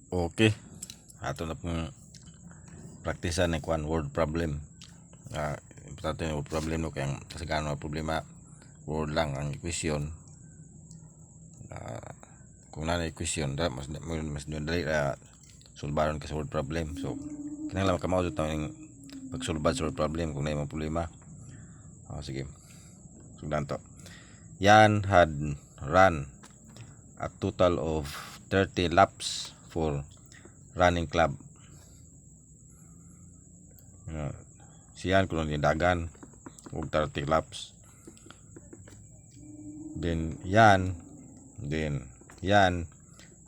Okay, ato na pong praktisan ng kuan word problem. Importante yung word problem no, kaya kasi gano'n problema word lang ang equation. Kung na equation mas dali sulbaron ka sa word problem. So kinahanglan makamao sa yung pagsulbad sa word problem kung na yung problema. Sige, sugdan to. Yan had run a total of 30 laps for running club. Siyan kuno ni dagan og 30 laps. Then yan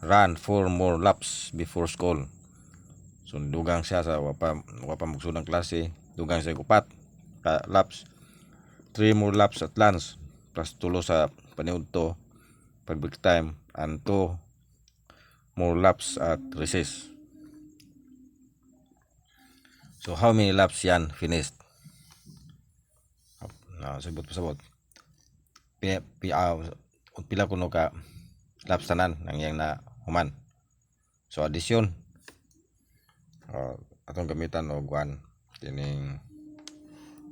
run 4 more laps before school. So dugang siya sa wapa magsud ng klase, dugang siya upat ka laps. 3 more laps at lunch plus tulo sa paniudto pag break time and 2 more laps at recess. So how many laps yan finished? Sabot pila kuno ka laps tanan nang yang na human. So addition atong gamitan og one kining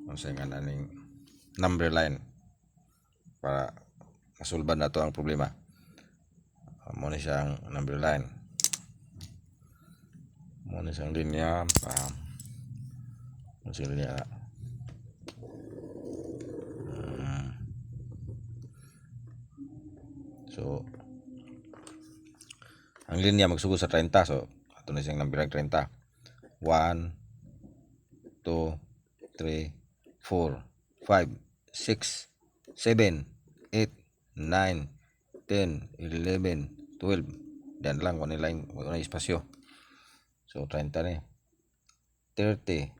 unsay nga naning number line para masulban nato ang problema. Mo ni siyang number line, mo ni siyang linya mo siyang linya. So ang linya magsugod sa 30, so ato na siyang number 30. 1 2 3 4 5 6 7 8 9 10 11 12. Dan lang wala na espasyo. So 30 ni 30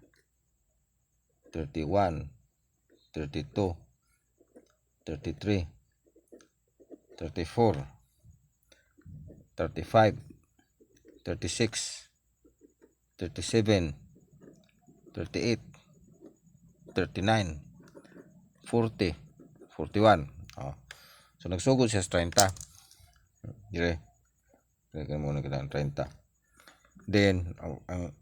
31 32 33 34 35 36 37 38 39 40 41. So nagsugod siya sa 30 dire muna ka ng 30. Then ang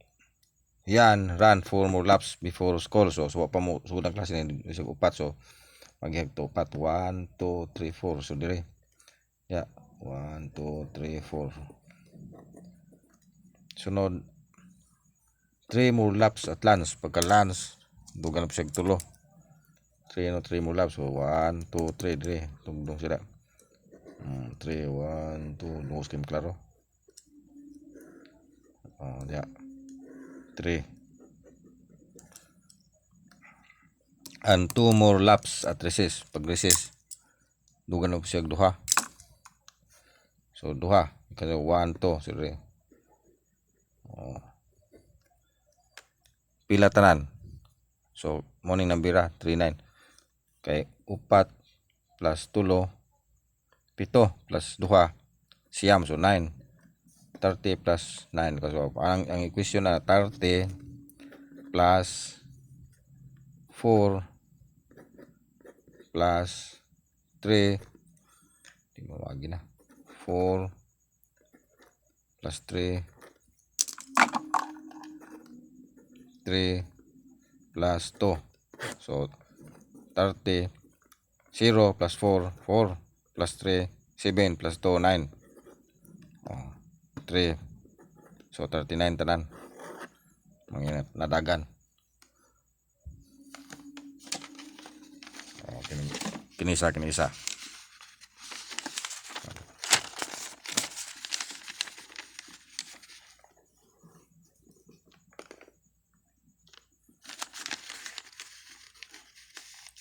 yan run 4 more laps before school. So pa mo sugod ang klase ni isig upat, so maghihag to upat 1 2 3 4. So dire 1 2 3 4. Sunod 3 more laps at lunch. Pagka lunch dugan na siya tulo. 3 more laps. So 1 2 3 dire tugdong sila. 3 1 2 lungos kim klaro. 3 and 2 more laps at recess. Pag recess dugan na siya duha. So duha kasi 1 2 sige. Pila tanan. So morning nambira 39 kay upat plus tulo 7 plus duha siyam, so 9. 30 plus 9 kasi ang equation na 30 plus 4 plus 3 di mawagi na 4 plus 3 plus 2. So 30 0 plus 4 4 plus 3 7 plus 2 9. 3. So 39 tanan. Manginat nadagan. Kinisa.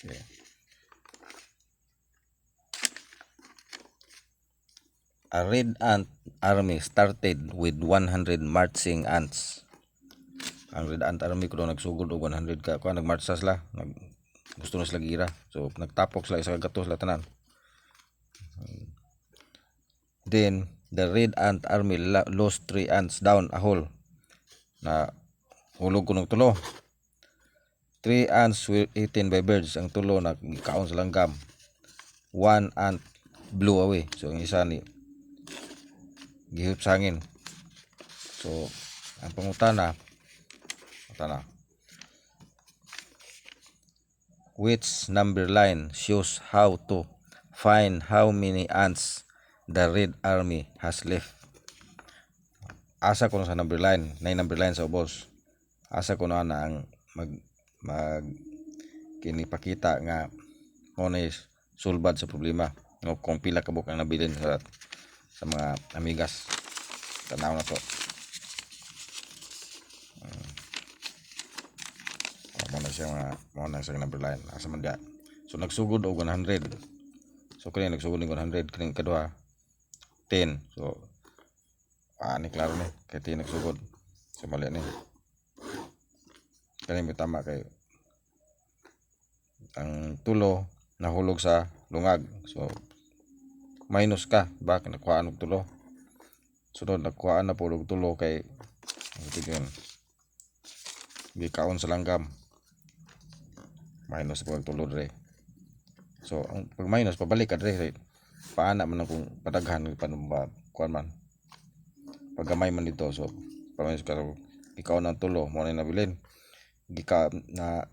Okay. A red ant army started with 100 marching ants. Ang red ant army ko nagsugod og 100 ka kuan nagmarcha sila, gusto na sila gira. So nagtapok sila isa ka gatos sila tanan. Then the red ant army lost 3 ants down a hole. Na hulog kuno tulo. 3 ants were eaten by birds. Ang tulo nagkaon sa langgam. 1 ant blew away. So ang isa ni gihip sa hangin. So, ang pangutana, which number line shows how to find how many ants the Red Army has left? Asa ko na sa number line, na number line sa ubos. Asa ko na ang mag kinipakita nga mo na sulbad sa problema. No, kung pila ka buk ang nabilin sa mga amigas. Tanaw na to. Mo na siya number line. Asa man dia. So nagsugod og 100. So kani nagsugod ng 100 kani kadua 10. So ni klaro ni kay 10 nagsugod. So mali ni. Kani may tama kay ang tulo nahulog sa lungag. So minus ka ba nakuhaan og tulo. Sunod nakuhaan na po og tulo kay tigyan gikaon sa langgam. Minus po tulo dre. So ang pag minus pabalik ka dre paana man kung padaghan pa kuan man. Pag gamay man dito so paminus ka ikaw ng tulo mo na nabilin. Gika na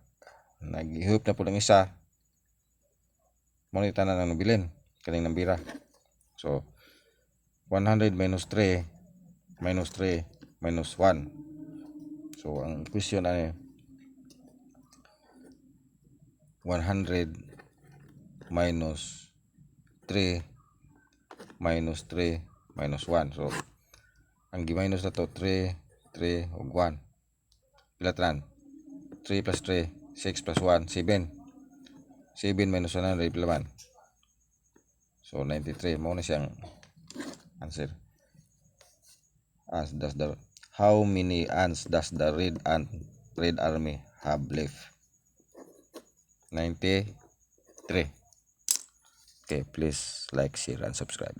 naghihop na po ng isa mo na tanan nang nabilin kaning nambira. So 100 minus 3 minus 1. So ang question ay 100 minus 3 minus 3 minus 1. So ang gi-minus na to 3 ug 1. Pila tanan? 3 plus 3 6 plus 1 7. 7 minus 100 pila man? So 93 mo na siyang answer. How many ants does the Red Army have left? 93. Okay, please like, share, and subscribe.